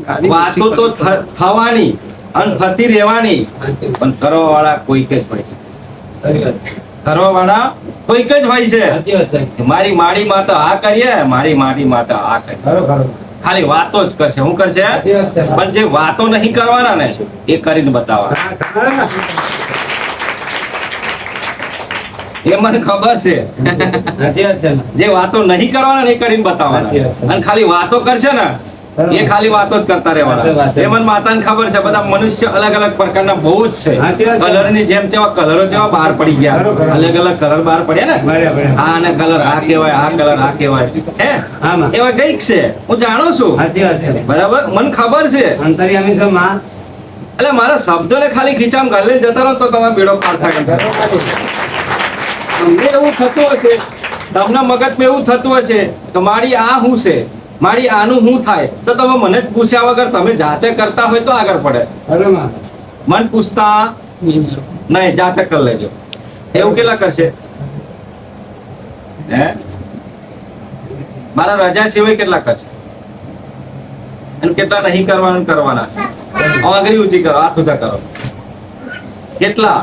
વાતો તો થવાની અને થતી રહેવાની, પણ કરવા વાળા કોઈક જ હોય છે. કરવા વાળા કોઈક જ હોય છે. મારી માડી માં તો આ કરીએ, મારી માડી માં તો આ કરીએ, ખાલી વાતો જ કરશે. શું કરશે? પણ જે વાતો નહીં કરવાના ને એ કરીને બતાવવાના. એ મને ખબર છે. જે વાતો નહીં કરવાના એ કરીને બતાવવાના, અને ખાલી વાતો કરશે ને એ ખાલી વાતો જ કરતા રહેવાના. એ મને માતાને ખબર છે. બધા મનુષ્ય અલગ અલગ પ્રકારના બહુ જ છે. કલર ની જેમ કલરો જેવા બહાર પડી ગયા, અલગ અલગ કલર બહાર પડ્યા ને. આ અને કલર આ કહેવાય, આ કલર આ કહેવાય છે. એવા કઈક છે, હું જાણું છું. બરાબર, મને ખબર છે. એટલે મારા શબ્દો ને ખાલી ખીચામ ગાલી જતા રહો તો તમારો બેડો પાર થાય. તમને એવું થતું હશે, તમને મગજમાં એવું થતું હશે કે મારી આ શું છે, મારી આનું શું થાય, તો તમે મને જ પૂછ્યા વગર તમે જાતે કરતા હોય તો આગળ પડે. મન પૂછતા નહીં, જાતે કરી લેજો. એવું કેટલા કરશે? હે, મારા રજા સિવાય કેટલા કરશે? અને કેટલા નહીં કરવાનું કરવાના? આંગળી ઊંચી કરો, હાથ ઊંચા કરો. કેટલા?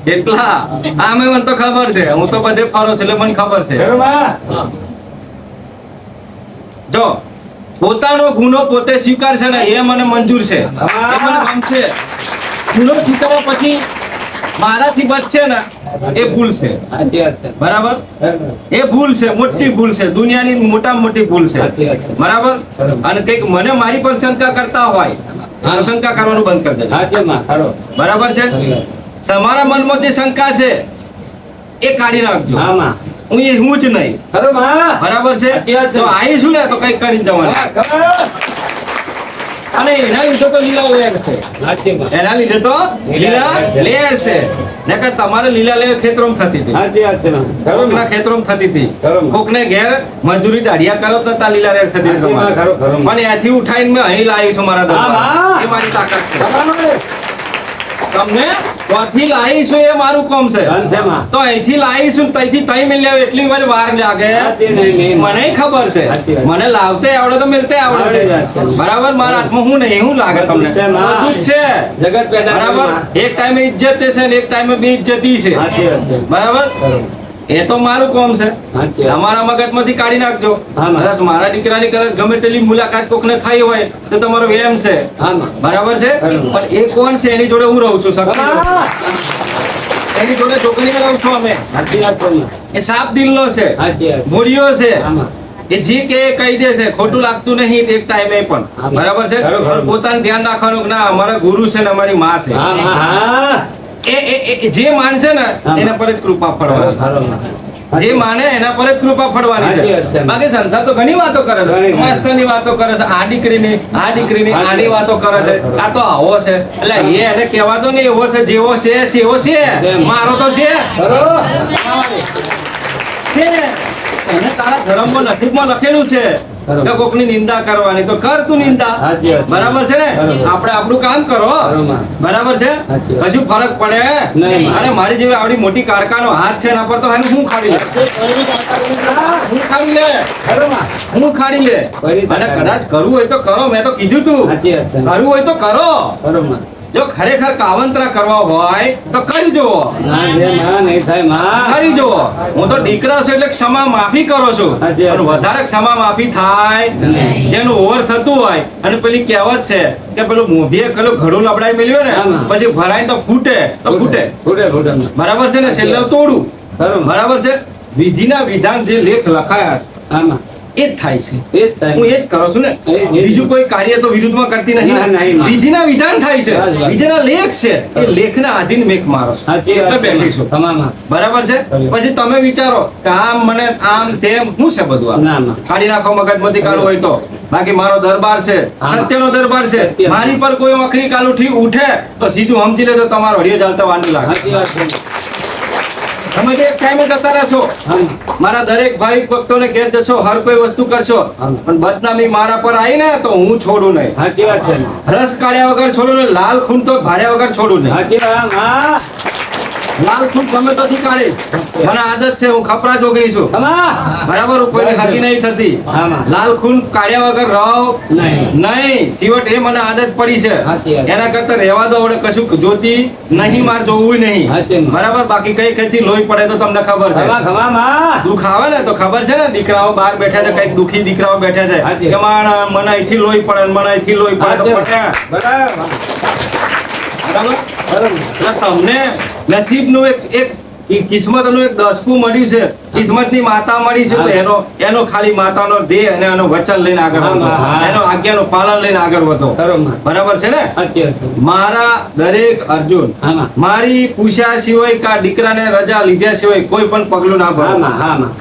કેટલા? આ મને તો ખબર છે, હું તો બધે ફરો છું એટલે મને ખબર છે. જો પોતાનો ગુનો પોતે સ્વીકારશે ને એ મને મંજૂર છે, એ મને ગમશે. ગુનો સ્વીકાર્યા પછી મારાથી બચશે ને એ ભૂલ છે. બરાબર, એ ભૂલ છે, મોટી ભૂલ છે, દુનિયાની મોટામાં મોટી ભૂલ છે. બરાબર, અને કઈક મને મારી પર શંકા કરતા હોય શંકા કરવાનું બંધ કરી દેજો. બરાબર છે. તમારા મનમાં જે શંકા છે એ કાઢી નાખજો. હું જ નહીં. બરાબર છે. તો આવીશું ને તો કઈક કરી જવાનું. અને એના લીધે તો લીલા લેર છે. એના લીધે તો લીલા લેર છે. નકર તમારે લીલા લેર ખેતરોમાં થતી હતી, કોકના ખેતરોમાં થતી હતી. કોકને ઘેર મજૂરી દાઢિયા કરો તો ત્યાં લીલા લેર થતી હતી. પણ એથી ઉઠાઈને મેં અહીં લાવીશું મારા દરબાર. એ મારી તાકાત છે. તમને ત્યાંથી લાવીશું એ મારું કામ છે. તો અહીંથી લાવીશું ત્યાંથી તઈ મેલ્યા એટલી વાર લાગે મને ખબર છે. મને લાવતે આવડે તો મેલતે આવડે છે. બરાબર, મારા હાથમાં હું નહીં, હું લાગે તમને બધું જ છે જગત પેદા. બરાબર, એક ટાઈમે ઇજ્જત છે ને એક ટાઈમે બેઇજ્જતી છે. બરાબર, એ તો મારું કામ છે. અમારા મગજમાંથી કાઢી નાખજો. કદાચ મારા દીકરાની કદાચ ગમે તેટલી મુલાકાત કોકને થઈ હોય તો તમારો વેમ છે. બરાબર છે. પણ એ કોણ છે એની જોડે હું રહું છું, એની જોડે છોકરીને રહું છું અમે. એ સાફ દિલનો છે, મૂળિયો છે. એ જે કે કહી દે છે, ખોટું લાગતું નહીં એક ટાઈમે પણ. બરાબર છે. પોતાનું ધ્યાન રાખવાનું કે ના અમારા ગુરુ છે ને અમારી માં છે. જે માનશે ને એના પર જ કૃપા ફળવાની. જે માને એના પર જ કૃપા ફળવાની છે. બાકી સંસાર તો ઘણી વાતો કરે છે, માસ્તરની વાતો કરે છે, આ દીકરીની આની વાતો કરે છે, આ તો આવો છે. એટલે એને કહેવા દો ને એવો છે, જેવો છે સેવો છે. મારો તો છે. અને તારા ધર્મમાં નસીબમાં લખેલું છે કે કોકની નિંદા કરવાની, તો કર તું નિંદા. બરાબર છે ને. આપણે આપણું કામ કરો. બરાબર છે. કશું ફરક પડે નહીં. અરે મારી જેવી આવડી મોટી કારકાનો હાથ છે એના પર તો હું ખાડી લે, હું ખાડી લે. અને કદાચ કરવું હોય તો કરો. મેં તો કીધું તું કરવું હોય તો કરો. જો ખરેખર કાવંતરા કરવા હોય તો કરી જુઓ, કરી જુઓ. હું તો દીકરા છું એટલે ક્ષમા માફી કરો છું. પણ વધારે ક્ષમા માફી થાય જેનું ઓવર થતું હોય. અને પેલી કહેવત છે કે પેલું મોભીએ પેલું ઘડું લબડાઈ મેલ્યું ને પછી ભરાય તો ફૂટે તો ફૂટે. બરાબર છે ને. છેલ્લે તોડું. બરાબર છે. વિધિના વિધાન જે લેખ લખાયા એ જ થાય છે. હું એ જ કરું છું ને. બીજું કોઈ કાર્ય તો વિરુદ્ધમાં કરતી નહીં. વિધિના વિધાન થાય છે, વિધિના લેખ છે. એ લેખના આધીન મેઘ મારો એટલે બેઠી છું. બરાબર છે. પછી તમે વિચારો કે આમ મને આમ તેમ શું છે બધું. આ કાઢી નાખો મગજમાંથી કાઢવું હોય તો. બાકી મારો દરબાર છે, સત્યનો દરબાર છે. મારી પર કોઈ વખરી કાલ ઉઠે તો સીધું સમજી લેજો તમારો હળિયો ચાલતા વાર નહીં લાગે. તમે એક ટાઈમે જતા રહેશો. મારા દરેક ભાઈ ભક્તોને ઘેર જશો, હર કોઈ વસ્તુ કરશો, પણ બદનામી મારા પર આવી ને તો હું છોડું નહીં. રસ કાઢ્યા વગર છોડું નહીં. લાલ ખૂન તો ભાર્યા વગર છોડું નહીં. લાલ ખૂન ગમે તોથી કાઢે. મને આદત છે, હું ખપરા જોગણી છું. બરાબર, હું કોઈને હકી નહીં થતી. લાલ ખૂન કાઢ્યા વગર રહો નહીં. સિવટ એ મને આદત પડી છે. એના કરતા રહેવા દો. વડે કશું જોતી નહીં, માર જોવું નહીં. બરાબર, બાકી કઈ કઈથી લોહી પડે તો તમને ખબર છે. દુઃખ આવે ને તો ખબર છે ને, દીકરાઓ બહાર બેઠા છે, કઈક દુઃખી દીકરાઓ બેઠા છે કે મને અહીંથી લોહી પડે, મને અહીંથી લોહી પડે. બરાબર, તમને નસીબ નું એક કિસ્મત નું એક દસકું મળ્યું છે. કિસ્મત ની માતા મળી છે, તો એનો ખાલી માતાનો ધ્યેય અને એનો વચન લઈને આગળ વધો, એનો આજ્ઞાનું પાલન લઈને આગળ વધો. બરાબર છે ને? મારા દરેક અર્જુન મારી પૂછ્યા સિવાય કા દીકરાને રજા લીધા સિવાય કોઈ પણ પગલું ના ભરો.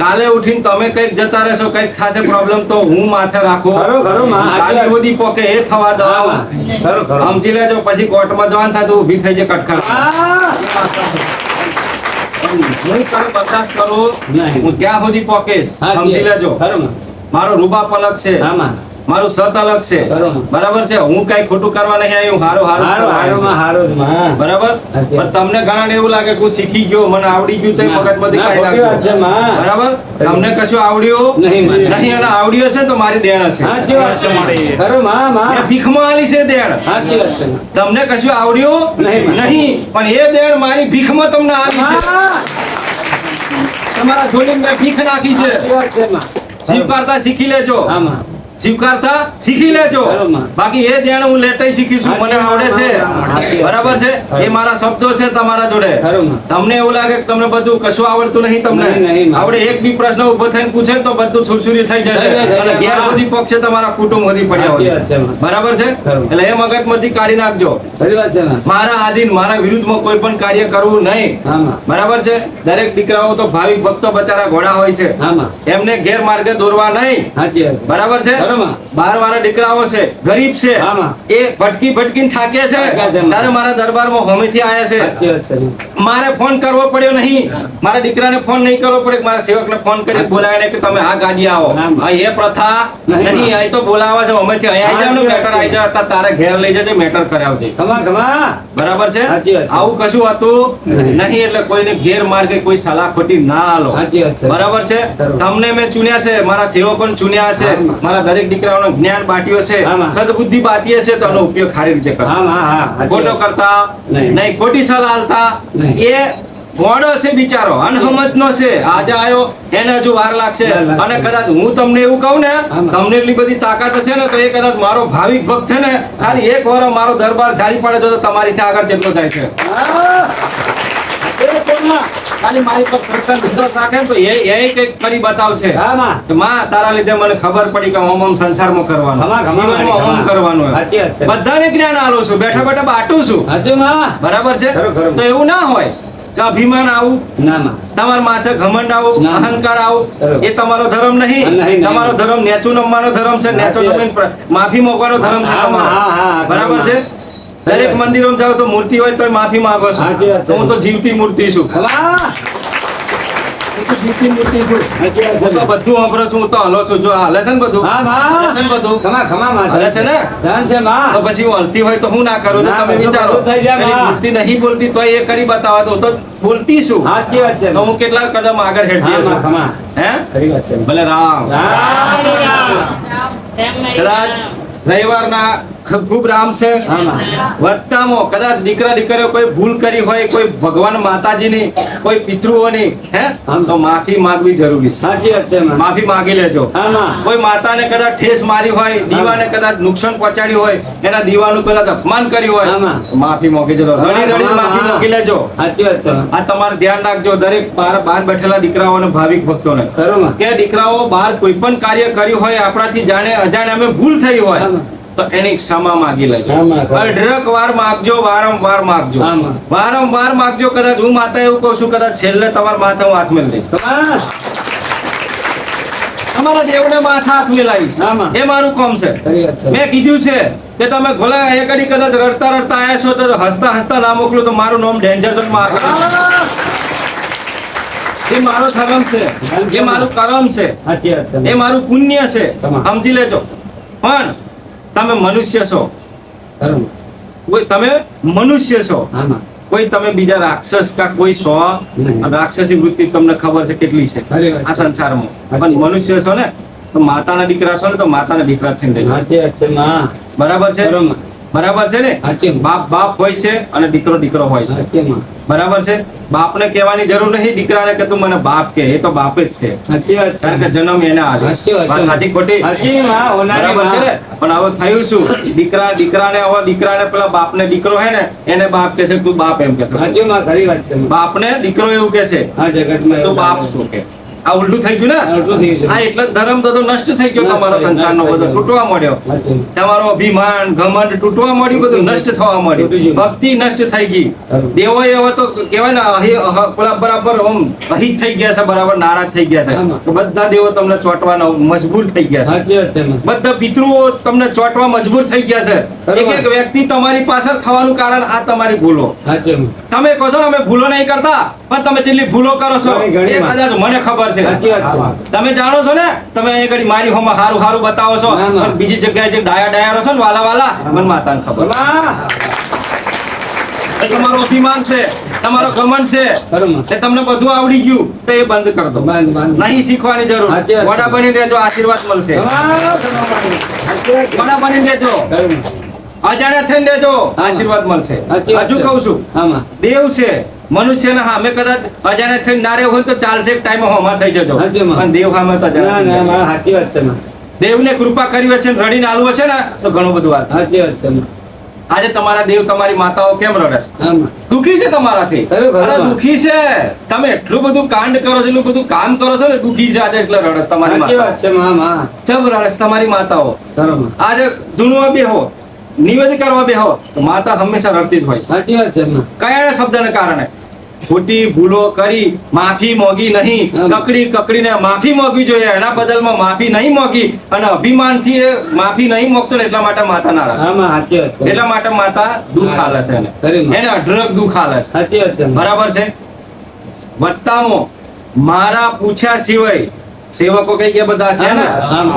કાલે ઉઠીને તમે કઈક જતા રહેશો, કઈક થશે પ્રોબ્લેમ, તો હું માથે રાખો. કાલે સુધી પોકે એ થવા દો. સમજી લેજો, પછી કોર્ટમાં જવાનું થાય તો ઊભી થઈ જાય કટખટ. હું તારો બરદાસ્ત કરું, હું ત્યાં સુધી પોકેશ. સમજી લેજો, મારો રૂબાપ અલગ છે, મારું સત અલગ છે. બરાબર છે, હું કઈ ખોટું કરવા નહીં આવ્યું. બરાબર, પણ તમને ઘણા એવું લાગે કે હું શીખી ગયો, મને આવડી ગયું, તો મગજમાંથી કાઢી નાખજો. બરાબર, તમને કશું આવડ્યું નહીં, અને આવડ્યું હશે તો મારી દેણ હશે. ભીખમાં આલી છે દેણ. તમને કશું આવડ્યું નહીં, પણ એ દેણ મારી ભીખમાં તમને આલી છે. તમારા જોડે મેં ભીખ નાખી છે. સ્વીકારતા શીખી લેજો. સ્વીકારતા શીખી લેજો. બાકી એ દેણ હું લેતા શીખીશું, મને આવડે છે. બરાબર છે, એ મારા શબ્દો છે તમારા જોડે. તમને એવું લાગે કે તમને બધું કશું આવડતું નહીં, તમને આવડે. એક બી પ્રશ્ન ઉભો થઈને પૂછે તો બધું છુરછુરી થઈ જશે, અને ગેર બધી પક્ષે તમારા કુટુંબ બધી પડ્યા હોય. બરાબર છે, એટલે એ મગજમાંથી કાઢી નાખજો. મારા આધીન, મારા વિરુદ્ધમાં કોઈ પણ કાર્ય કરવું નહીં. બરાબર છે, દરેક દીકરાઓ તો ભાવિક ભક્તો બચારા ઘોડા હોય છે, એમને ગેરમાર્ગે દોરવા નહીં. બરાબર છે, 12 વાળા દીકરાઓ છે, ગરીબ છે, એ ભટકી ભટકીને થાકે છે, તારે મારા દરબારમાં હોમીથી આયા છે. મારે ફોન કરવો પડ્યો નહીં, મારા દીકરાને ફોન નહીં કરવો પડે, મારા સેવકને ફોન કરી બોલાવીને કે તમે આ ગાડી આવો. એ પ્રથા નહીં, અહીં તો બોલાવા છે હોમેથી, અહીંયા આવી જાવ, મેટર આવી જાય, તારે ઘેર લઈ જજે, મેટર કરાવજે. બરાબર છે, આવું કશું હતું નહીં. એટલે કોઈને ગેરમાર્ગે કોઈ સલાહ ખોટી ના આલો. બરાબર છે, તમને મેં ચૂન્યા છે, મારા સેવકોને ચૂન્યા છે, મારા દરેક દીકરાઓને જ્ઞાન બાટ્યો છે, સદબુદ્ધિ બાટીએ છે, તો એનો ઉપયોગ સારી રીતે કરો. ખોટો કરતા નહીં, ખોટી સલાહ આલતા. એ ગોળો છે બિચારો, અનહમત નો છે, આજે આવ્યો એને હજુ વાર લાગશે. અને કદાચ હું તમને એવું કહું ને, તમને એટલી બધી તાકાત છે ને, તો એ કદાચ મારો ભાવિક ભક્ત છે ને, ખાલી એક વાર મારો દરબાર જારી પડે તો તમારી થી આગળ જેટલો થાય છે. ખાલી મારી પર વિશ્વાસ રાખે તો એ કઈક કરી બતાવશે. માં તારા લીધે મને ખબર પડી કે ઓમ સંસારમાં કરવાનું, જીવનમાં ઓમ કરવાનું. બધાને જ્ઞાન આલો છું, બેઠા બેઠા બાટું છું. બરાબર છે, તો એવું ના હોય કે અભિમાન આવું, તમારા માથે ઘમંડ આવું, અહંકાર આવું, એ તમારો ધર્મ નહીં. તમારો ધર્મ નેચું નમવાનો ધર્મ છે, નેચું નમીને માફી માંગવાનો ધર્મ છે તમારો. બરાબર છે, દરેક મંદિરોમાં જાવ તો મૂર્તિ હોય તો માફી માંગો છો. હું તો જીવતી મૂર્તિ છું. બધું વાપરો છું, હું તો હલો છું. જો હાલે છે ને બધું, હાલે છે ને, તો પછી હું હલતી હોય તો હું ના કરું. તો તમે વિચારો, મૂર્તિ નહીં બોલતી તો એ કરી બતાવો, તો હું તો બોલતી છું. તો હું કેટલા કદમ આગળ હેઠી છું. હે ભલે રામ કદાચ રવિવારના ખૂબ રામ છે. વધતામાં કદાચ દીકરા દીકરીઓ કોઈ ભૂલ કરી હોય, કોઈ ભગવાન માતાજીની, કોઈ પિતૃઓની, હે તો માફી માંગવી જરૂરી છે. માફી માંગી લેજો. કોઈ માતાને કદાચ ઠેસ મારી હોય, દીવાને કદાચ નુકસાન પહોંચાડ્યું હોય, એના દીવાનું કદાચ અપમાન કર્યું હોય, માફી માંગી જજો. રડી રડી માફી માંગી લેજો. આ તમારે ધ્યાન રાખજો, દરેક બહાર બેઠેલા દીકરાઓ અને ભાવિક ભક્તોને, કે દીકરાઓ બહાર કોઈ પણ કાર્ય કર્યું હોય, આપણાથી જાણે અજાણે અમે ભૂલ થઈ હોય, તો એની ક્ષમા માંગી લેજો. અઢળક વાર માગજો, વારંવાર માગજો, વારંવાર માગજો. કદાચ હું માતા એવું કહું છું, કદાચ છેલ્લે તમારા માથે હું હાથ મેળ લઈશ, તમારા દેવને માથા હાથ મેલાવીશ. એ મારું કામ છે. મેં કીધું છે કે તમે ભલે એ ઘડી કદાચ રડતા રડતા આવ્યા છો, તો હસતા હસતા ના મોકલો તો મારું નામ ડેન્જર ઝોનમાં આગળ. એ મારો ધર્મ છે, એ મારું કર્મ છે, એ મારું પુણ્ય છે. સમજી લેજો. પણ તમે મનુષ્ય છો, તમે મનુષ્ય છો, કોઈ તમે બીજા રાક્ષસ કા કોઈ રાક્ષસી વૃત્તિ તમને ખબર છે કેટલી છે આ સંસારમાં, પણ મનુષ્ય છો ને તો માતાના દીકરા છો ને તો માતાના દીકરા થઈને બરાબર છે, બરાબર છે ને? બાપ હોય છે અને દીકરો હોય છે, બરાબર છે? બાપને કહેવાની જરૂર નથી દીકરાને કે તું મને બાપ કે, એ તો બાપ જ છે, કારણ કે જન્મ એને આવ્યો. સાચી ખોટી? બરાબર છે ને? પણ હવે થયું શું, દીકરાને પેલા બાપને દીકરો હે ને એને બાપ કે છે, તું બાપ એમ કે છે, બાપને દીકરો એવું કે છે તો બાપ શું કે? આ ઉલટું થઈ ગયું ને? હા, એટલે ધર્મ તો નષ્ટ થઈ ગયો, તમારો સંસારનો બધો તૂટવા મળ્યો, તમારો અભિમાન ઘમંડ તૂટવા મળ્યું, બધું નષ્ટ થવા મળ્યું, ભક્તિ નષ્ટ થઈ ગઈ. દેવો હવે તો કહેવાય ને બરાબર અહિત થઈ ગયા છે, બરાબર નારાજ થઈ ગયા છે. બધા દેવો તમને ચોંટવાના મજબૂર થઈ ગયા છે, બધા પિતૃઓ તમને ચોંટવા મજબૂર થઈ ગયા છે. એક એક વ્યક્તિ તમારી પાછળ થવાનું કારણ આ તમારી ભૂલો. તમે કહો છો ને અમે ભૂલો નહીં કરતા, પણ તમે જેટલી ભૂલો કરો છો એ કદાચ મને ખબર છે. તમે જાણો છો ને, તમે અહીં ઘડી મારી હોમાં હારું બતાવો છો, પણ બીજી જગ્યાએ જે ડાયા રહો છો ને વાલા મને માતાને ખબર. તમારો અભિમાન છે, તમારો ઘમંડ છે, તમને બધું આવડી ગયું તો એ બંધ કર દો, નહીં શીખવાની જરૂર. વડા બની રહેજો, આશીર્વાદ મળશે. વડા બની રહેજો, અજાણ્યા થઈને રહેજો, આશીર્વાદ મળશે. હજુ કહું છું, દેવ છે, મનુષ્ય ના સામે કદાચ અજાણ્યા થઈને ના રહ્યો હોય તો ચાલશે, એક ટાઈમ હોમાં થઈ જજો, પણ દેવ સામે તો સાચી વાત છે. દેવને કૃપા કરી છે, રડીને આલવો છે ને તો ઘણું બધું વાત છે. આજે તમારા દેવ તમારી માતાઓ કેમ રડે છે? દુખી છે તમારાથી, દુખી છે. તમે એટલું બધું કાંડ કરો છો, એટલું બધું કામ કરો છો ને, દુખી છે આજે, એટલે રડે તમારી માતા. ચમ રડે તમારી માતાઓ? આજે ધૂનવા બેહો, નિવેદ કરવા બેહો તો માતા હંમેશા રડતી જ હોય છે. સાચી વાત છે. કયા શબ્દને કારણે? ખોટી ભૂલો કરી માફી મોગી નહીં, કકડીને માફી મોગવી જોઈએ, એના બદલમાં માફી નહીં મોગી અને અભિમાન થી માફી નહીં મોગતો ને એટલા માટે માતા નારાજ, એટલા માટે માતા દુઃખ આલે છે, એને અઢળક દુઃખ આલે છે. બરાબર છે? વત્તામાં મારા પૂછ્યા સિવાય સેવકો કઈ કે બધા છે ને,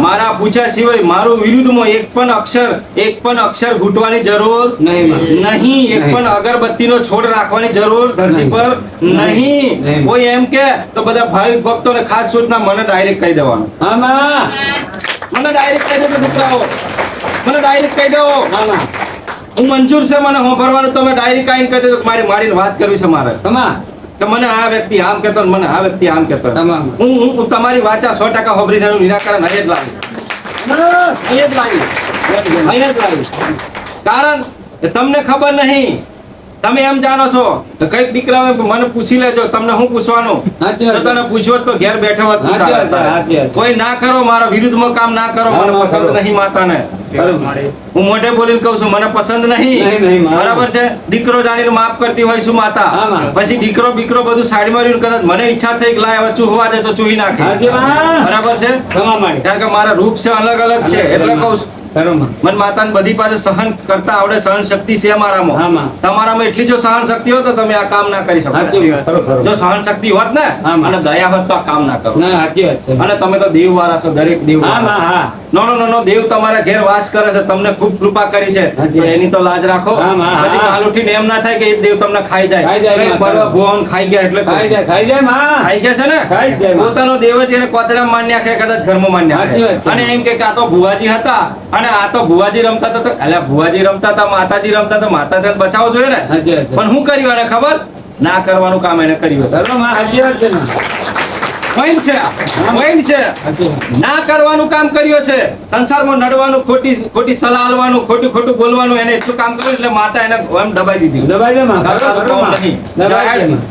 મારા પૂછ્યા સિવાય મારું વિરુદ્ધમાં એક પણ અક્ષર ઘૂંટવાની જરૂર નહીં, એક પણ અગરબત્તીનો છોડ રાખવાની જરૂર ધરતી પર નહીં. કોઈ એમ કે તો બધા ભાવિક ભક્તોને ખાસ સૂચના, મને ડાયરેક્ટ કહી દેવાનું, મને ડાયરેક્ટ કહી દો દીકરાઓ, મને ડાયરેક્ટ કહી દો, હું મંજૂર છે મને સાંભળવાનું. તમે ડાયરેક્ટ આવીને કહી દો મારી વાત કરવી છે મારે, કે મને આ વ્યક્તિ આમ કહેતો, મને આ વ્યક્તિ આમ કહેતો. હું તમારી વાચા 100% હોબરી છે, નિરાકરણ અહીં જ લાવી. કારણ તમને ખબર નહીં, તમે એમ જાણો છો તો કઈક દીકરા મને પૂછી લેજો, તમને હું પૂછવાનું, તને પૂછ્યો તો ઘેર બેઠો હોત. કોઈ ના કરો, મારા વિરુદ્ધમાં કામ ના કરો, મને પસંદ નહીં માતાને. હું મોઢે બોલીને કહું છું, મને પસંદ નહીં. બરાબર છે? દીકરો જાણીને માફ કરતી હોય શું માતા? પછી દીકરો બધું સાડી માર્યું, કદાચ મને ઈચ્છા થઈ કે લાય હવે ચૂહવા દે તો ચૂહી નાખે. બરાબર છે? કારણ કે મારા રૂપ છે અલગ છે, એટલે કહું છું મન માતાને બધી પાસે સહન કરતા આવડે, સહન શક્તિ છે અમારામાં. તમારામાં એટલી જો સહન શક્તિ હોત તો તમે આ કામ ના કરી શકો. જો સહન શક્તિ હોત ને અને દયા હોત તો આ કામ ના કરો. અને તમે તો દેવ વાળા છો, દરેક દેવ. નો દેવ તમારા ઘેર વાસ કરે છે, તમને ખૂબ કૃપા કરી છે, એની તો લાજ રાખો. પછી કાલ ઉઠીને એમ ના થાય કે એ દેવ તમને ખાઈ જાય, ભુવન ખાઈ ગયા એટલે ખાઈ ગયા છે ને. પોતાનો દેવ જ એને કોતરામાં માન્ય નાખે, કદાચ ઘરમાં માન્ય નાખે, અને એમ કે આ તો ભુવાજી હતા અને આ તો ભુવાજી રમતા હતા, એટલે ભુવાજી રમતા હતા, માતાજી રમતા હતા, માતાજીને બચાવવો જોઈએ ને. પણ હું કર્યું એને ખબર? ના કરવાનું કામ એને કર્યું છે, ના કરવાનું કામ કર્યું છે. સંસારમાં નડવાનું, ખોટી સલાહ આલવાનું, ખોટું બોલવાનું, એને એટલું કામ કર્યું એટલે માતા એને એમ દબાઈ દીધી.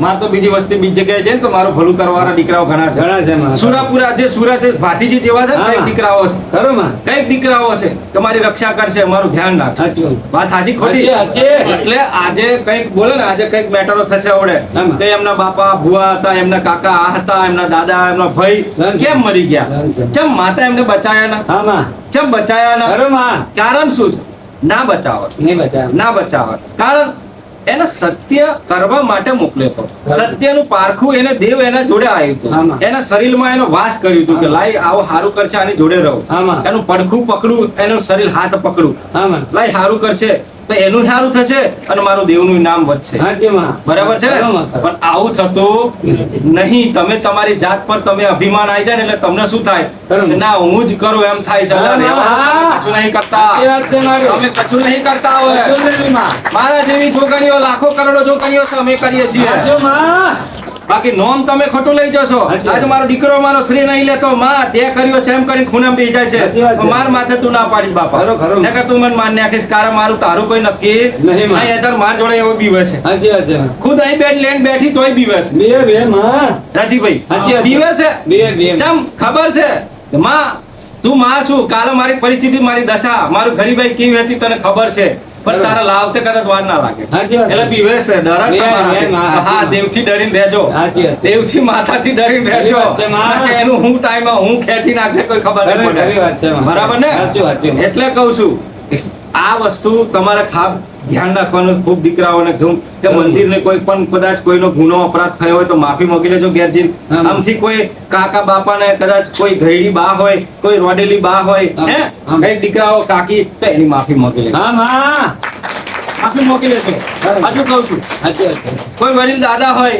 મારે તો બીજી વસ્તી બીજી જગ્યાએ છે ને તો મારું ભલું કરવાના દીકરાઓ ઘણા છે. સુરાપુરા જે સુરત ભાતીજી જેવા છે, કઈક દીકરાઓ છે, કઈક દીકરાઓ છે તમારી રક્ષા કરશે, મારું ધ્યાન રાખશે. વાત હાજી ખોટી? એટલે આજે કઈક બોલે ને, આજે કઈક મેટરો થશે આવડે તો એમના બાપા ભુવા હતા, એમના કાકા આ હતા, એમના દાદા, એમનો ભાઈ કેમ મરી ગયા? ચમ માતા એમને બચાયા ના? ચમ બચાયા ના? કારણ શું છે? ના બચાવત. કારણ એને સત્ય કરવા માટે મોકલ્યો હતો. સત્યનું પારખું એને દેવ એના જોડે આવ્યું હતું, એના શરીરમાં એનો વાસ કર્યું હતું કે લાઈ આવો હારું કરશે, આની જોડે રહો. એનું પડખું પકડું, એનું શરીર હાથ પકડું, લાઈ હારું કરશે, તો એનું સારું થશે અને મારું દેવનું નામ વધશે. બરાબર છે ને? પણ આવું થતું નહીં. તમે તમારી જાત પર તમે અભિમાન આવી જાય ને એટલે તમને શું થાય, ના હું જ કરું એમ થાય છે. કશું નહીં કરતા, તમે કશું નહીં કરતા. હવે મારા જેવી છોકરીઓ લાખો કરોડો છોકરીઓ છે, અમે કરીએ છીએ. બાકી નોમ તમે ખોટું લઈ જશો. આજે મારો દીકરો મારો શ્રી નહીં લેતો, માં તે કર્યો છે એમ કરીને ખૂણે બેસી જાય છે. માર માથે તું ના પાડીશ બાપા, નકર તું મને માન નાખીશ. કારણ મારું તારું કોઈ નક્કી નહીં. માર જોડે એવો બીવે છે, ખુદ અહીં બેઠ લઈને બેઠી તોય બીવે છે. રાજીભાઈ બીવે છે, ચમ ખબર છે માં તું માં શું, કાલે મારી પરિસ્થિતિ, મારી દશા, મારું ગરીબાઈ કેવી હતી તને ખબર છે. પણ તારા લાવતે કદાચ વાર ના લાગે એટલે બીવે છે. હા, દેવથી ડરીને રહેજો, દેવથી માથાથી ડરીને રહેજો. એનું હું ટાઈમ હું ખેંચી નાખશે કોઈ ખબર નહીં પડે. બરાબર ને? એટલે કહું છું આ વસ્તુ તમારે ખાસ ધ્યાન રાખવાનું. ખૂબ દીકરાઓને કહું કે મંદિરને કોઈ પણ કદાચ કોઈનો ગુનો અપરાધ થયો હોય તો માફી માંગી લેજો ઘેર જઈને. આમથી કોઈ કાકા બાપાને કદાચ કોઈ ઘરડી બા હોય, કોઈ રોડેલી બા હોય, હે કઈ દીકરાઓ કાકી, તો એની માફી માંગી લેજો. માફી માંગી લેજો. હજુ કહું છું કોઈ વડીલ દાદા હોય,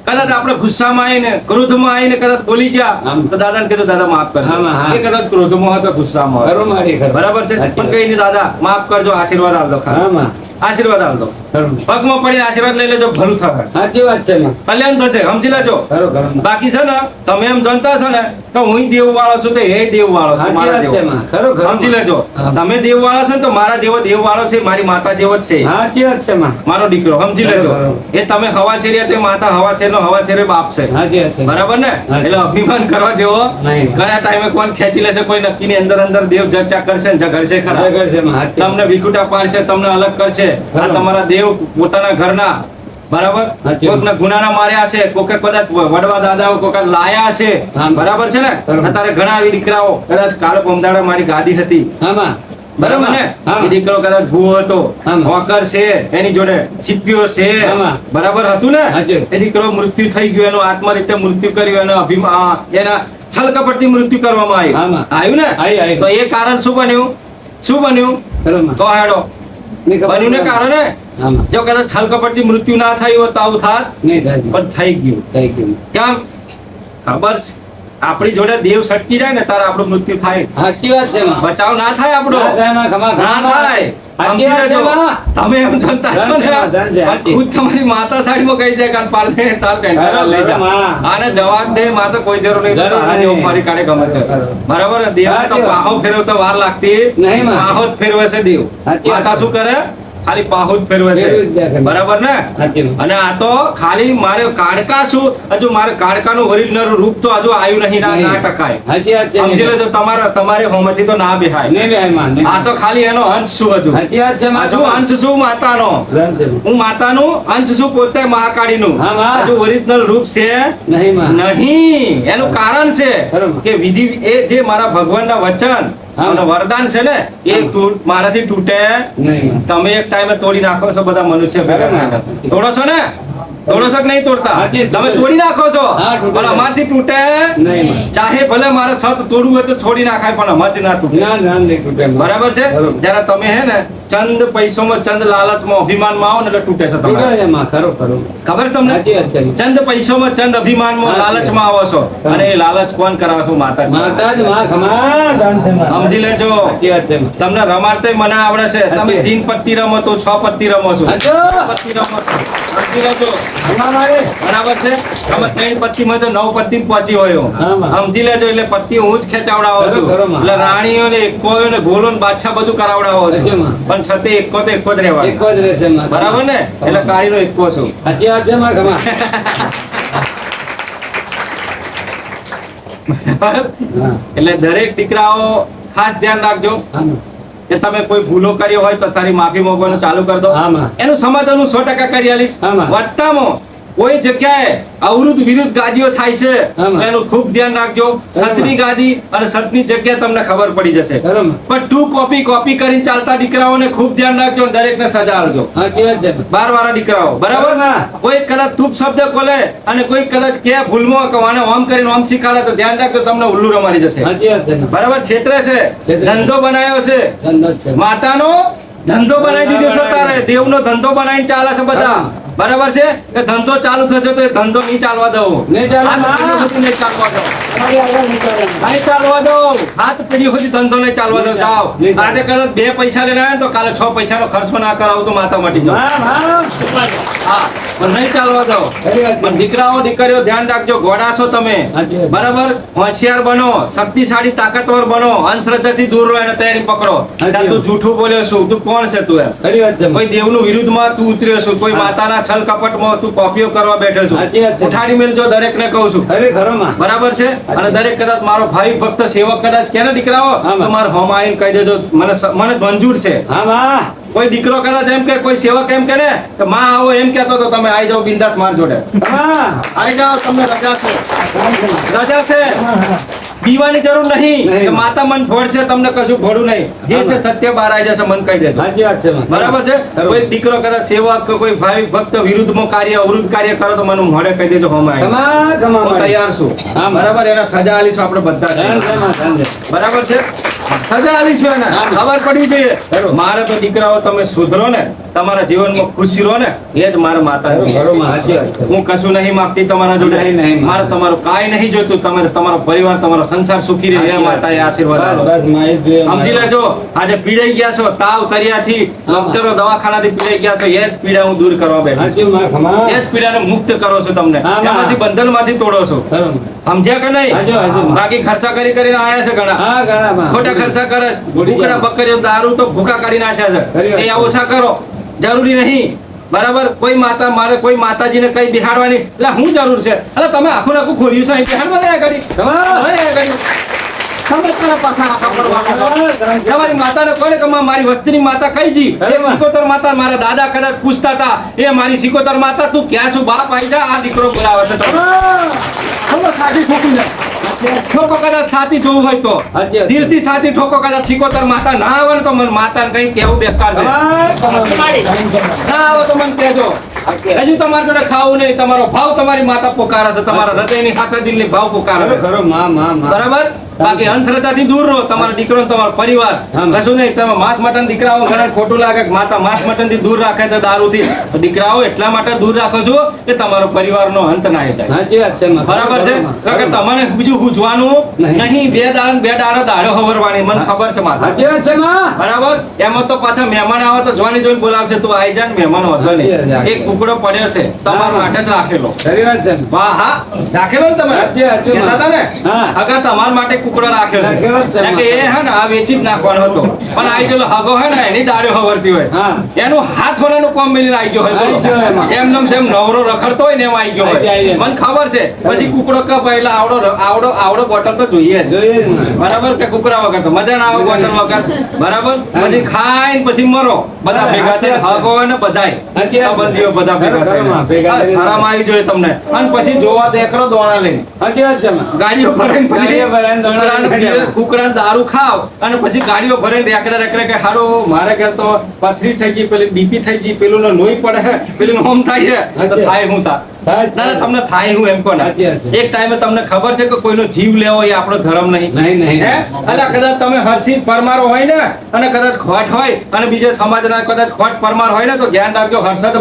કદાચ આપણે ગુસ્સામાં આવીને ક્રોધમાં આવીને કદાચ બોલી ગયા તો દાદાને કીધું દાદા માફ કરજો. એ કદાચ ક્રોધમાં હોય તો ગુસ્સામાં હોય. બરાબર છે? પણ કઈ નહીં દાદા માફ કરજો, આશીર્વાદ આપજો. આશીર્વાદ આપજો, પગમાં પડીને આશીર્વાદ લઈ લેજો, ભલું થશે. સાચી વાત છે, કલ્યાણ થશે. સમજી લેજો. બાકી છે ને તમે એમ જાણતા છો ને તો હું દેવ વાળો છું તો એ દેવ વાળો છું, મારા જેવો. સમજી લેજો. તમે દેવ વાળો છો ને તો મારા જેવો દેવ વાળો છે, મારી માતા જેવો જ છે. સાચી વાત છે, મારો દીકરો. સમજી લેજો. એ તમે હવા છેર્યા તો માતા હવા છેરનો હવા છેરે બાપ છે. બરાબર ને? એટલે અભિમાન કરવા જેવો કયા ટાઈમે કોણ ખેંચી લેશે કોઈ નક્કી ની. અંદર અંદર દેવ ચર્ચા કરશે ને ઝઘડશે ખરા. તમને વિકુટા પાડશે, તમને અલગ કરશે. આ તમારા દેવ પોતાના ઘરના. બરાબર? કોઈકના ગુનાના માર્યા છે, કોઈક કદાચ વડવા દાદાઓ કોઈક લાયા છે. બરાબર છે ને? અત્યારે ઘણા દીકરાઓ કદાચ કાલે પમદાડા મારી ગાદી હતી. બરાબર ને? એ દીકરો કદાચ ભૂવો હતો, હોકર છે, એની જોડે ચીપ્યો છે. બરાબર હતું ને? એ દીકરો મૃત્યુ થઈ ગયો, એનું આત્મ રીતે મૃત્યુ કર્યું, એનો અભિમાન, એના છલ કપટથી મૃત્યુ કરવામાં આવ્યું ને? તો એ કારણ શું બન્યું? શું બન્યું? તો હેડો બન્યું ને કારણે જો કદાચ છલ કપટથી મૃત્યુ ના થયું હોત તો આવું થાત પણ થઈ ગયું. કેમ ખબર? આપણી જોડે દેવ સટકી જાય ને તારે આપણું મૃત્યુ થાય. સાચી વાત છે. બચાવ ના થાય આપણો, ના થાય. તમે એમ જાણતા છો ને ખુદ તમારી માતા સાડીમાં કહી જાય કાન પાડ દે તાર પેન્ટા લઈ જા આને જવાબ દે માતા કોઈ જરૂર નહીં. તારા જેવો મારી કાઢે ગમે તે. બરાબર ને? દેવ તો પાહો ફેરવતા વાર લાગતી નહીં, પાહો જ ફેરવે છે દેવ. માતા શું કરે? ખાલી પાહો જ ફેરવે છે. બરાબર ને? અને આ તો ખાલી મારે કાડકા છું, હજુ મારે કાડકાનું ઓરિજિનલ રૂપ તો હજુ આવ્યું નહીં, ના ટકાય. સમજી લેજો. તમારે હોમથી તો ના બેહાય. આ તો ખાલી એનો અંશ છું. હજુ અંશ છું માતાનો. હું માતાનું અંશ છું, પોતે મહાકાળીનું. હજુ ઓરિજિનલ રૂપ છે નહીં. એનું કારણ છે કે વિધિ એ જે મારા ભગવાનના વચન વરદાન છે ને એ મારાથી તૂટે નહીં. તમે એક ટાઈમે તોડી નાખો છો બધા મનુષ્ય ભેગા. તોડો છો ને? તોડો છો કે નહીં તોડતા? તમે તોડી નાખો છો પણ અમારથી તૂટે નહીં. ચાહે ભલે મારે છત તોડવું હોય તો છોડી નાખાય પણ અમારથી ના તૂટે. બરાબર છે? જયારે તમે હે ને ચંદ પૈસોમાં, ચંદ લાલચમાં, અભિમાનમાં આવો ને એટલે તૂટે છે. ખબર છે તમને? ચંદ પૈસોમાં, ચંદ અભિમાનમાં, લાલચમાં આવો છો અને એ લાલચ કોણ કરાવે છો? માતા. સમજી લેજો. તમને રમાડતે મને આવડે છે. તમે 3 પત્તી રમો તો 6 પત્તી રમો છો. પત્તી રમો છો. સમજી લેજો. બરાબર છે? તમે 3 પત્તી માં તો 9 પત્તી પહોંચી હોય. સમજી લેજો. એટલે પત્તી હું જ ખેંચાવડાવો છું. એટલે રાણીઓ ને એકો ને ગોલો ને બાદશાહ બધું કરાવડાવો છું. પણ છતે એકો તો એકો જ રહેવાનું. બરાબર ને? એટલે કાળી નો એકો છું. એટલે દરેક દીકરાઓ ખાસ ધ્યાન રાખજો કે તમે કોઈ ભૂલો કર્યો હોય તો તારી માફી માંગવાનું ચાલુ કરી દો. એનું સમાધાન હું 100% કરી આલીશ. વધતામાં કોઈ જગ્યાએ અવરુદ્ધ વિરુદ્ધ ગાદીઓ થાય છે એનું ખૂબ ધ્યાન રાખજો. સતની ગાદી અને સતની જગ્યા તમને ખબર પડી જશે. પણ તું કોપી કરીને ચાલતા દીકરાઓને ખૂબ ધ્યાન રાખજો. દરેકને સજા આપજો. 12 વાળા દીકરાઓ. બરાબર? કોઈ કદાચ તુપ શબ્દ બોલે અને કોઈ કદાચ કે ભૂલમાં કવાને ઓમ કરીને ઓમ શીખાડે તો ધ્યાન રાખજો, તમને ઉલ્લુ રમાડી જશે. બરાબર? છેતરે છે, ધંધો બનાવ્યો છે માતાનો ધંધો બનાવી દીધો છે તારે, દેવનો ધંધો બનાવીને ચાલે છે બધા. બરાબર છે કે ધંધો ચાલુ થશે તો એ ધંધો નહીં ચાલવા દઉં, નહીં ચાલવા દઉં. હાથ પેઢી સુધી નહીં ચાલવા દઉં, નહીં ચાલવા દઉં, હાથ પેઢી સુધી ધંધો નહીં ચાલવા દઉં. જાઓ, આજે કદાચ 2 પૈસા લઈને આવ્યા ને તો કાલે 6 પૈસાનો ખર્ચો ના કરાવું તો માથા મટી જાવ. હા, પણ નહીં ચાલવા દઉં. પણ દીકરાઓ દીકરીઓ ધ્યાન રાખજો, ઘોડા છો તમે, બરાબર, હોશિયાર બનો, શક્તિશાળી તાકાતવર બનો, અંધશ્રદ્ધાથી દૂર રહો, એને તૈયારી પકડો. તું જૂઠું બોલ્યો છું, તું કોણ છે તું? એમ કોઈ દેવનું વિરુદ્ધમાં તું ઉતર્યો છું, કોઈ માતાના છલ કપટમાં તું કોપીઓ કરવા બેઠો છું. ઉઠાડી મેલજો, દરેકને કહું છું. બરાબર છે. અને દરેક કદાચ મારો ભાઈ ભક્ત સેવક કદાચ કે ને દીકરાઓ, તો મારે હોમ આવીને કહી દેજો, મને મંજૂર છે. કોઈ દીકરો કદાચ એમ કે, કોઈ સેવક એમ કે ને કે માં આવો એમ કહેતો તો તમે આવી જાઓ બિંદાસ માર જોડે. આવી જાઓ, તમને રજા છે, રજા છે. પીવાની જરૂર નહીં કે માતા મન ફોડશે, તમને કશું ફોડું નહીં. જે છે સત્ય બહાર આવી જશે, મન કહી દેજો. બરાબર છે. કોઈ દીકરો કદાચ સેવક કોઈ ભાઈ ભક્ત વિરુદ્ધમાં કાર્ય અવરુદ્ધ કાર્ય કરો તો મને મોઢે કહી દેજો, હમાય હું તૈયાર છું. બરાબર, એને સજા આલીશું આપણે બધા. બરાબર છે, સજા આલીશું, એને ખબર પડવી જોઈએ. મારે તો દીકરાઓ તમે સુધરો ને, તમારા જીવનમાં ખુશી રહો ને, એ જ મારા માતા. હું કશું નહીં માંગતી તમારા જોડે, મારે તમારું કાંઈ નહીં જોઈતું. તમે તમારો પરિવાર તમારો સંસાર સુખી રહે એ માતાએ આશીર્વાદ આપો. સમજી લેજો, આજે પીડાઈ ગયા છો, તાવ તરિયાથી, ડોક્ટરો દવાખાનાથી પીડાઈ ગયા છો, એ જ પીડા હું દૂર કરવા બેઠો, એ જ પીડાને મુક્ત કરો છો, તમને એમાંથી બંધનમાંથી તોડો છો. સમજ્યા કે નહીં? બાકી ખર્ચા કરીને આયા છે ઘણા, ખોટા ખર્ચા કરે છે, ભૂખડા બકરીઓ દારૂ તો ભૂખા કાઢી નાખ્યા છે. એ ઓછા કરો, જરૂરી નહીં. બરાબર, કોઈ માતા મારે કોઈ માતાજીને કઈ બિહાડવાની એટલે હું જરૂર છે? એટલે તમે આખું આખું ખોર્યું છે અહીં બિહાડવા ગયા કરી તમારી માતાને કોને કે મારી વસ્તીની માતા કઈ જી? સિકોતર માતા મારા દાદા કદાચ પૂછતા હતા, એ મારી સિકોતર માતા તું ક્યાં છું બાપ? આવી જા, આ દીકરો બોલાવે છે. સાથી ઠોકી જાય, ઠોકો કદાચ સાથી જોવું હોય તો દિલથી સાથી ઠોકો. કદાચ સિકોતર માતા ના આવે ને તો મને માતાને કઈ કેવું બેકાર છે. ના આવે તો મને કહેજો. હજુ તમારી જોડે ખાવું નહીં, તમારો ભાવ તમારી માતા પોકારે છે, તમારા હૃદયની હાથે દિલની ભાવ પોકારે છે. બરાબર, બાકી અંધશ્રદ્ધાથી દૂર રહો. તમારો દીકરો તમારો પરિવાર કશું નહીં. તમે માંસ મટન દીકરાઓ ઘણા ખોટું લાગે કે માતા માંસ મટન થી દૂર રાખે છે દારૂથી. દીકરાઓ એટલા માટે દૂર રાખો છો કે તમારો પરિવારનો અંત ના થાય. બરાબર છે, કારણ કે તમને બીજું પૂછવાનું નહીં. 2 દાડા દાડો હવરવાની, મને ખબર છે માતા. બરાબર, એમાં તો પાછા મહેમાન આવે તો જોવાની જોઈને બોલાવશે, તું આવી જા ને મહેમાન હતો નહીં. એક કુકડો પડ્યો છે તમારા માટે જ રાખેલો. વાહ, હા રાખેલો ને તમે કહેતા ને, અગર તમારા માટે કુકડો રાખ્યો છે કે એ હે ને આ વેચી જ નાખવાનો હતો, પણ આવી ગયેલો હગો હે ને એની દાડો હવરતી હોય, એનું હાથ હોનાનું કોમ મિલીને આવી ગયો હોય, એમ જેમ નવરો રખડતો હોય ને એમ આવી ગયો હોય. મને ખબર છે. પછી કુકડો કપાયેલા આવડો બોટલ તો જોઈએ જ. બરાબર, કે કુકડા વગર તો મજા ના આવે બોટલ વગર. બરાબર, પછી ખાઈને પછી મરો બધા ભેગા થઈને, હગો ને બધાય સંબંધીઓ બધા ભેગા થઈને. શરમ આવી જોઈએ તમને. અને પછી જોવા દેખરો દોણા લઈને ગાડીઓ ભરાઈને પછી કુકડા દારૂ ખાવ અને પછી ગાડીઓ ભરાઈને રેકડે કે હારો મારે ઘેર તો પથરી થઈ ગઈ, પેલી બીપી થઈ ગઈ, પેલું લોહી પડે, પેલું હોમ થાય છે, તો થાય હું તા તમને થાય હું એમ કોને. એક ટાઈમે તમને ખબર છે કે કોઈનો જીવ લેવો એ આપણો ધર્મ નહીં. એટલે કદાચ તમે હર્ષિત પરમારો હોય ને અને કદાચ ખોટ હોય અને બીજા સમાજના કદાચ ખોટ પરમાર હોય ને તો ધ્યાન રાખજો. હર્ષદ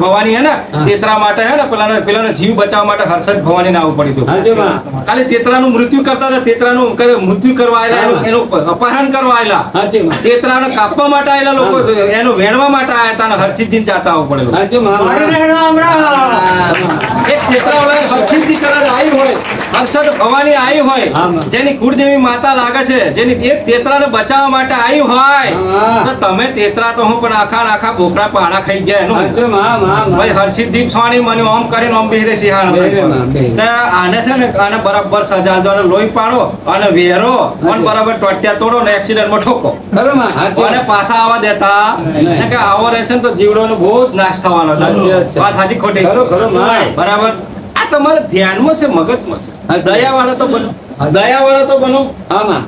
ભવાની હે ને તેતરા માટે હે ને પેલાનો જીવ બચાવવા માટે હર્ષદ ભવાની ને આવવું પડ્યું. ખાલી તેતરાનું મૃત્યુ કરતા હતા, તેતરાનું મૃત્યુ કરવા આવેલા, એનું અપહરણ કરવા આવેલા, તેતરાને કાપવા માટે આવેલા લોકો, એનું વેણવા માટે આવ્યા હતા અને હર્ષિતજી જાતા આવવું પડેલું. એક ક્ષેત્રવાળા હર્ષિતજી કદાચ આવી હોય, હર્ષદ ભવાની આવી હોય, જેની કુળદેવી માતા લાગે છે, જેની એક તેતરાને બચાવવા માટે આવી હોય, તો તમે તેતરા તો હું પણ આખા બોકડા પાડા ખાઈ ગયા એનું. ભાઈ હર્ષિતજી સ્વામી મને ઓમ કરીને ઓમ બેહરે સિંહાણ આને છે ને આને બરાબર સજા દો, લોહી પાડો અને વેરો અને બરાબર ટોટિયા તોડો ને એક્સિડન્ટમાં ઠોકો અને પાછા આવવા દેતા કે આવો રહેશે ને તો જીવડોનો બહુ જ નાશ થવાનો છે. વાત સાચી ખોટી? બરાબર, આ તમારે ધ્યાનમાં છે, મગજમાં છે. દયાવાળા તો બનો, દયાવાળા તો બનો.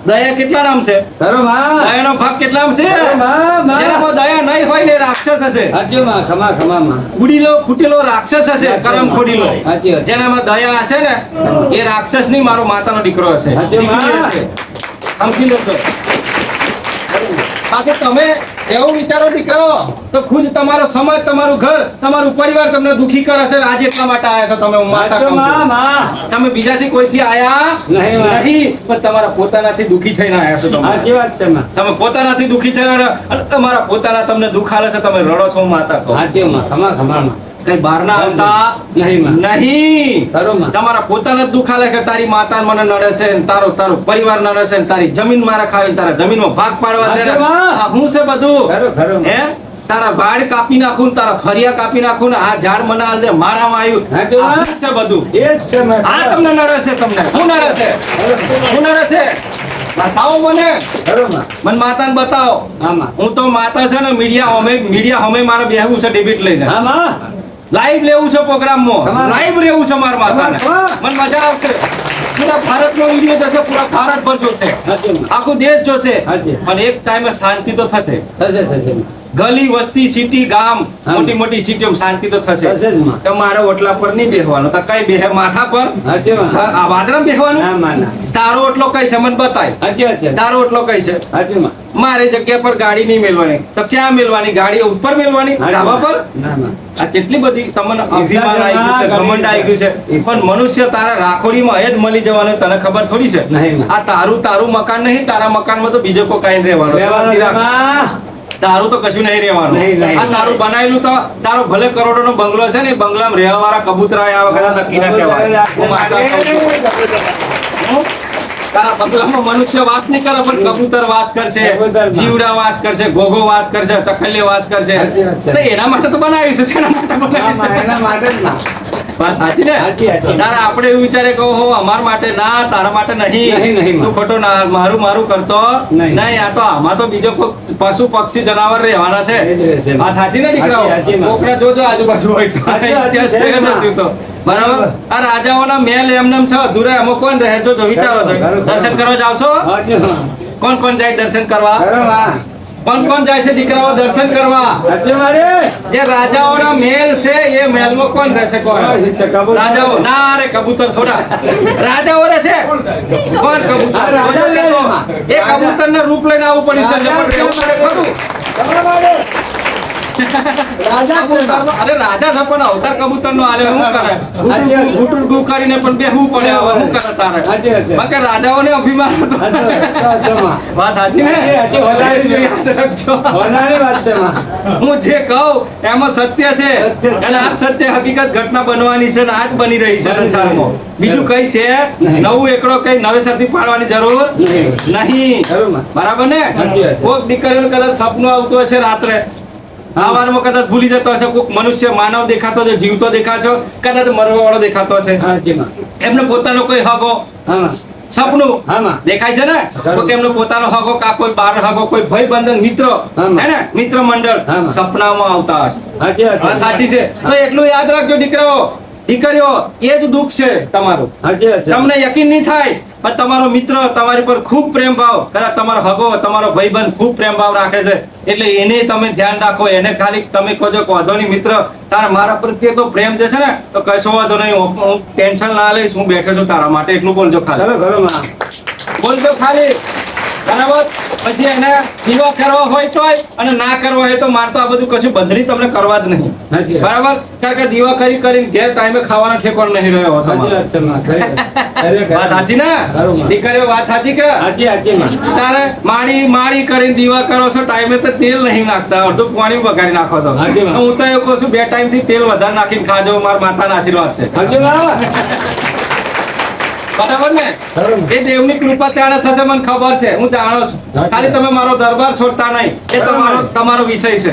દયા કેટલા નામ છે? દયાનો ભાગ કેટલા નામ છે? જેનામાં દયા નહીં હોય ને રાક્ષસ હશે, ઉડીલો ખૂટેલો રાક્ષસ હશે, કરમ ખોડીલો. જેનામાં દયા હશે ને એ રાક્ષસ નહીં, મારો માતાનો દીકરો હશે, દીકરી હશે. સમજી લેજો. બાકી તમે એવું વિચારો દીકરાઓ તો ખુદ તમારો સમાજ, તમારું ઘર, તમારું પરિવાર તમને દુખી કરે છે. આજે એટલા માટે આયા છો તમે. હું માતા કહું છું. તમે બીજાથી કોઈથી આયા નહીં, પણ તમારા પોતાનાથી દુખી થઈને આયા છો. તમે પોતાનાથી દુખી થઈને અને તમારા પોતાના તમને દુખ આલે છે, તમે રડો છો. હું માતા કહું કઈ બહારના આવતા નહીં. તમારા પોતાના દુખ આલે કે તારી માતા મને નડે છે, તારો પરિવાર નડે છે, તારી જમીન મારા ખાવી, તારા જમીનમાં ભાગ પાડવા છે. હું છે બધું હે તારા વાડ કાપી નાખું, તારા ફરિયા કાપી નાખું ને આ ઝાડ મને આલ દે મારામાં આવ્યું છે બધું. આ તમને નડે છે. તમને શું નડે છે? શું નડે છે? બતાવો મને માતાને બતાવો. હું તો માતા છે ને મીડિયા હમે મારે બેહવું છે ડિબેટ લઈને. લાઈવ લેવું છે પ્રોગ્રામમાં, લાઈવ રહેવું છે મારા માતાને. મને મજા આવશે. પૂરા ભારતનો વિડીયો જશે, પૂરા ભારત ભર જોશે, આખું દેશ જોશે. પણ એક ટાઈમે શાંતિ તો થશે. ગલી વસ્તી સિટી ગામ મોટી મોટી સિટીઓ શાંતિ તો થશે. તો મારે ઓટલા પર નહીં બેહવાનું. તો કઈ બેહે? માથા પર આ વાદરા બેહવાનું. તારો ઓટલો કઈ છે મને બતાય. તારો ઓટલો કઈ છે? મારે જગ્યા પર ગાડી નહીં મેલવાની. તો ક્યાં મેલવાની? ગાડી ઉપર મેલવાની, ધાબા પર? આ કેટલી બધી તમને અભિમાન આવી ગયું છે, ઘમંડ આવી ગયું છે. પણ મનુષ્ય તારા રાખોડીમાં જ મળી જવાનું, તને ખબર થોડી છે? આ તારું મકાન નહીં, તારા મકાનમાં તો બીજો કોઈ કઈ રહેવાનું. તારું તો કશું નહીં રહેવાનું. આ તારું બનાવેલું તો તારો ભલે કરોડો નો બંગલો છે ને, બંગલામાં રહેવા વાળા કબૂતરા આવા કદાચ નક્કી ના કહેવાય. તારા બંગલામાં મનુષ્ય વાસ નહીં કરે, પણ કબૂતર વાસ કરશે, જીવડા વાસ કરશે, ઘોઘો વાસ કરશે, ચકલીઓ વાસ કરશે. તો એના માટે તો બનાવ્યું છે. એના માટે બનાવ્યું છે. વાત સાચી ને? તારે આપણે એવું વિચારે કે હો અમાર માટે ના, તારા માટે નહીં. તું ખોટો ના મારું કરતો નહીં. આ તો આમાં તો બીજો પશુ પક્ષી જનાવર રહેવાના છે. વાત સાચી ને દીકરાઓ? કોકડા જોજો આજુબાજુ હોય તો બરાબર. આ રાજાઓના મહેલ એમને છે અધૂરા, એમાં કોણ રહે? જો વિચારો. દર્શન કરવા જાવ છો? કોણ કોણ જાય દર્શન કરવા? કોણ જાય છે દીકરાઓ દર્શન કરવા? જે રાજાઓના મહેલ છે એ મહેલમાં કોણ રહેશે? રાજાઓ ના રે, કબૂતર થોડા રાજાઓ રહેશે. કોણ કબૂતર? એ કબૂતર ને રૂપ લઈને આવવું પડ્યું છે. રાજા પણ અવતાર કબૂતર નો આલે શું કરે? ઘૂંટણ ડૂ કરીને પણ બેહવું પડે. શું કરે તારે? બાકી રાજાઓને અભિમાન વાત સાચી ને? હું જે કહું એમાં સત્ય છે, અને આ સત્ય હકીકત ઘટના બનવાની છે, આજ બની રહી છે સંસારમાં. બીજું કઈ છે? નવું એકડો કઈ નવેસરથી પાડવાની જરૂર નહીં. બરાબર ને? કોઈક દીકરીનું કદાચ સપનું આવતું હશે રાત્રે, આવારમાં કદાચ ભૂલી જતો હશે, કોઈક મનુષ્ય માનવ દેખાતો છે, જીવતો દેખાતો, કદાચ મરવા વાળો દેખાતો હશે. એમને પોતાનો કોઈ હગો સપનું દેખાય છે ને? કોઈક એમનો પોતાનો હગો, કા કોઈ બાર હગો, કોઈ ભાઈ બંધન, મિત્ર હે ને, મિત્ર મંડળ સપનામાં આવતા હશે. સાચી છે. તો એટલું યાદ રાખજો દીકરાઓ, દીકરીઓ, એ જ દુઃખ છે તમારું. તમને યકીન નહીં થાય, પણ તમારો મિત્ર તમારી પર ખૂબ પ્રેમ ભાવ, કદાચ તમારો હગો, તમારો ભાઈબંધ ખૂબ પ્રેમ ભાવ રાખે છે, એટલે એને તમે ધ્યાન રાખો. એને ખાલી તમે કહો છો વાંધો નહીં મિત્ર, તારા મારા પ્રત્યે તો પ્રેમ જે છે ને, તો કશો વાંધો નહીં, હું ટેન્શન ના લઈશ, હું બેઠો છું તારા માટે, એટલું બોલજો ખાલી. બોલજો ખાલી. બરાબર. પછી એને દીવા કરવા હોય તો અને ના કરવા હોય તો મારે તો આ બધું કશું બંધણી તમને કરવા જ નહીં. બરાબર. કારણ કે દીવા કરી કરીને ઘેર ટાઈમે ખાવાના ઠેકોર નહીં રહ્યો. વાત સાચી ને દીકરીઓ? વાત સાચી કે? તારે માળી કરીને દીવા કરો છો, ટાઈમે તો તેલ નહીં નાખતા, અડધું પાણી બગાડી નાખો તો. હું તો એવું કહું છું, 2 ટાઈમ થી તેલ વધારે નાખીને ખાજો, મારા માતાના આશીર્વાદ છે. બરાબર ને? એ દેવની કૃપા ત્યારે થશે, મને ખબર છે, હું જાણું છું. ખાલી તમે મારો દરબાર છોડતા નહીં, એ તમારો વિષય છે.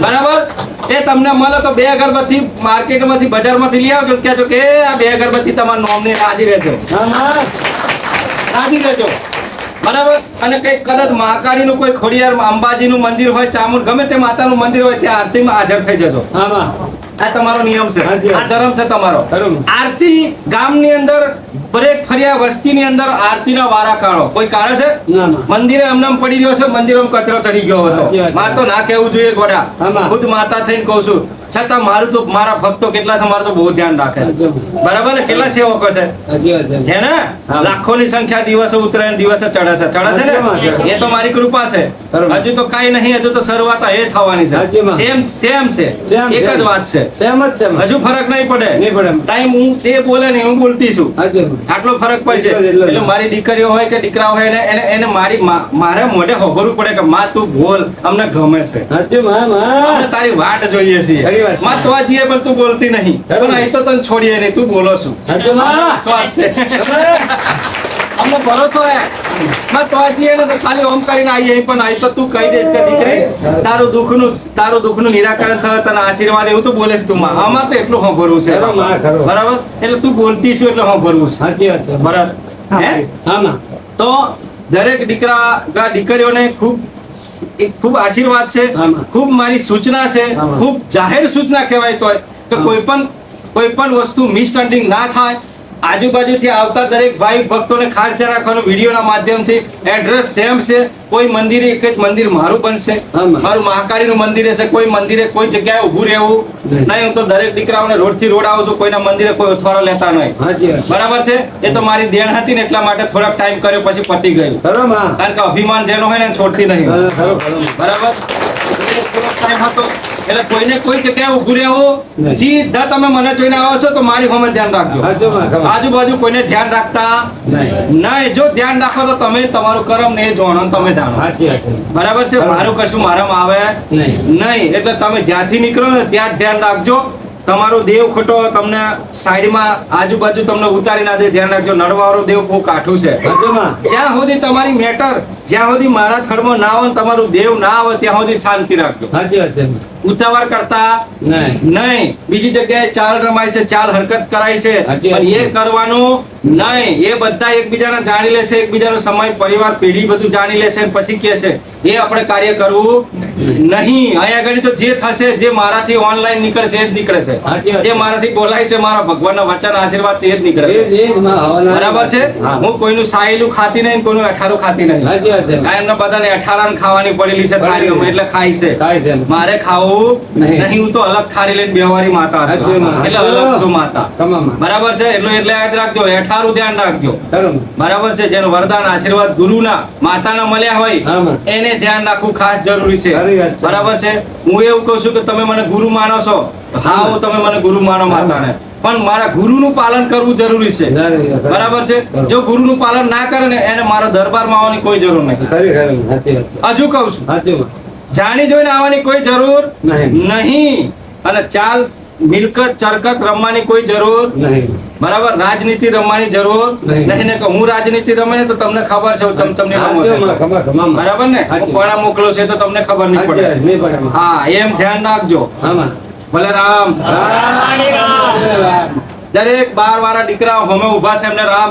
બરાબર. એ તમને મળે તો 2 અગરબત્તી માર્કેટમાંથી, બજારમાંથી લઈ આવજો, કહેજો કે આ 2 અગરબત્તી તમારા નામની રાજી રહેજો, રાજી રહેજો. બરાબર. અને કઈ કદાચ મહાકાળીનું કોઈ ખોડિયાર અંબાજીનું મંદિર હોય, ચામુંડ ગમે તે માતાનું મંદિર હોય, ત્યાં આરતીમાં હાજર થઈ જજો. આ તમારો નિયમ છે, આ ધર્મ છે તમારો. આરતી ગામની અંદર દરેક ફરિયા વસ્તીની અંદર આરતીના વારા કાઢો. કોઈ કાઢે છે? મંદિરે એમને પડી રહ્યો છે, મંદિરોમાં કચરો ચડી ગયો હતો. મારે તો ના કહેવું જોઈએ ગોડા, ખુદ માતા થઈને કહું છું. છતાં મારું તો મારા ભક્તો કેટલા છે મારું તો બહુ ધ્યાન રાખે છે બરાબર ને કેટલા સેવકો છે હે ને લાખોની સંખ્યા દિવસે ઉતરે ને દિવસે ચડે છે ને એ તો મારી કૃપા છે હજુ તો કઈ નહીં હજુ તો શરૂઆત એ થવાની છે સેમ છે એક જ વાત છે હજુ ફરક નહીં પડે ટાઈમ હું તે બોલે નહીં હું બોલતી છું આટલો ફરક પડશે એટલે મારી દીકરીઓ હોય કે દીકરા હોય એને મારે મોઢે હોભરવું પડે કે માં તું બોલ અમને ગમે છે અમને તારી વાટ જોઈએ છીએ માં તો જઈએ પણ તું બોલતી નહીં પણ અહીં તો તને છોડીએ નહીં તું બોલો છું વિશ્વાસ છે અમને ભરોસો હે માં તો જઈએ ને તો ખાલી ઓમ કરીને આવીએ પણ અહીં તો તું કહી દઈશ કે દીકરી તારું દુઃખનું નિરાકરણ થાય તને આશીર્વાદ એવું તો બોલે તું માં અમાર તો એટલું હોભરવું છે બરાબર એટલે તું બોલતી છું એટલે હોભરવું છે બરાબર હે તો દરેક દીકરીઓને ખૂબ આશીર્વાદ છે ખૂબ મારી સૂચના છે ખૂબ જાહેર સૂચના કહેવાય તો કે કોઈ પણ વસ્તુ મિસઅન્ડરસ્ટેન્ડિંગ ના થાય આજુબાજુથી આવતા દરેક ભાઈ ભક્તોને ખાસ ધ્યાન રાખવાનું વિડીયોના માધ્યમથી એડ્રેસ સેમ છે કોઈ મંદિરે એક જ મંદિર મારું બનશે મારું મહાકાળીનું મંદિર હશે કોઈ મંદિરે કોઈ જગ્યાએ ઊભું રહેવું નહીં હું તો દરેક દીકરાઓને રોડથી રોડ આવું છું કોઈના મંદિરે કોઈ અથવાડો લેતા નહીં બરાબર છે એ તો મારી દેણ હતી ને એટલા માટે થોડાક ટાઈમ કર્યો પછી પતી ગયું કારણ કે અભિમાન જેનો હોય ને છોડતી નહીં બરાબર ટાઈમ હતો એટલે કોઈને કોઈ જગ્યાએ ઊભું રહેવું સીધા તમે મને જોઈને આવો છો તો મારી સામે ધ્યાન રાખજો આજુબાજુ કોઈને ધ્યાન રાખતા નહીં જો ધ્યાન રાખો તો તમે તમારું કર્મ ને જાણો તમે જાણો બરાબર છે મારું કશું મારામાં આવે નહીં એટલે તમે જ્યાંથી નીકળો ને ત્યાં જ ધ્યાન રાખજો તમારો દેવ ખોટો તમને સાઈડમાં આજુબાજુ તમને ઉતારી ના દે ધ્યાન રાખજો નડવાળો દેવ બહુ કાઠું છે જ્યાં સુધી તમારી મેટર જ્યાં સુધી મારા થડમાં ના આવે તમારું દેવ ના આવે ત્યાં સુધી શાંતિ રાખજો ઉતાવળ કરતા નહીં બીજી જગ્યાએ ચાલ રમાય છે ચાલ હરકત કરાય છે પણ એ કરવાનું નહીં એ બધા એકબીજાને જાણી લેશે એકબીજાનો સમય પરિવાર પેઢી બધું જાણી લેશે પછી કે છે એ આપણે કાર્ય કરવું નહીં અહીંયા આગળ તો જે થશે જે મારાથી ઓનલાઈન નીકળશે એ જ નીકળે છે જે મારાથી બોલાય છે મારા ભગવાનના વચન આશીર્વાદ છે એ જ નીકળે બરાબર છે હું કોઈનું સાયેલું ખાતી નહીં કોઈનું અઠારું ખાતી નહીં એમને બધાને અઠારાન ખાવાની પડેલી છે થાળીઓમાં એટલે ખાય છે મારે ખાવું નહીં હું તો અલગ થાળી લઈને બેહવાની માતા છું એટલે અલગ છું માતા બરાબર છે એટલે યાદ રાખજો અઠારું ધ્યાન રાખજો બરાબર છે જેનું વરદાન આશીર્વાદ ગુરુના માતાના મળ્યા હોય એને ધ્યાન રાખવું ખાસ જરૂરી છે બરાબર છે હું એવું કહું છું કે તમે મને ગુરુ માનો છો હા તમે મને ગુરુ માનો માતાને પણ મારા ગુરુનું પાલન કરવું જરૂરી છે બરાબર છે જો ગુરુનું પાલન ના કરે ને એને મારા દરબારમાં આવવાની કોઈ જરૂર નહીં હજુ કહું છું જાણી જોઈને આવવાની કોઈ જરૂર નહીં અને ચાલ મિલકત ચરકત રમવાની કોઈ જરૂર નહીં બરાબર રાજનીતિ રમવાની જરૂર નહીં ને કે હું રાજનીતિ રમે ને તો તમને ખબર છે ચમચમની બરાબર ને કોણા મોકલો છે તો તમને ખબર નહીં પડે હા એમ ધ્યાન રાખજો ભલે રામ દરેક 12 વાળા દીકરા હમે ઉભા છે એમને રામ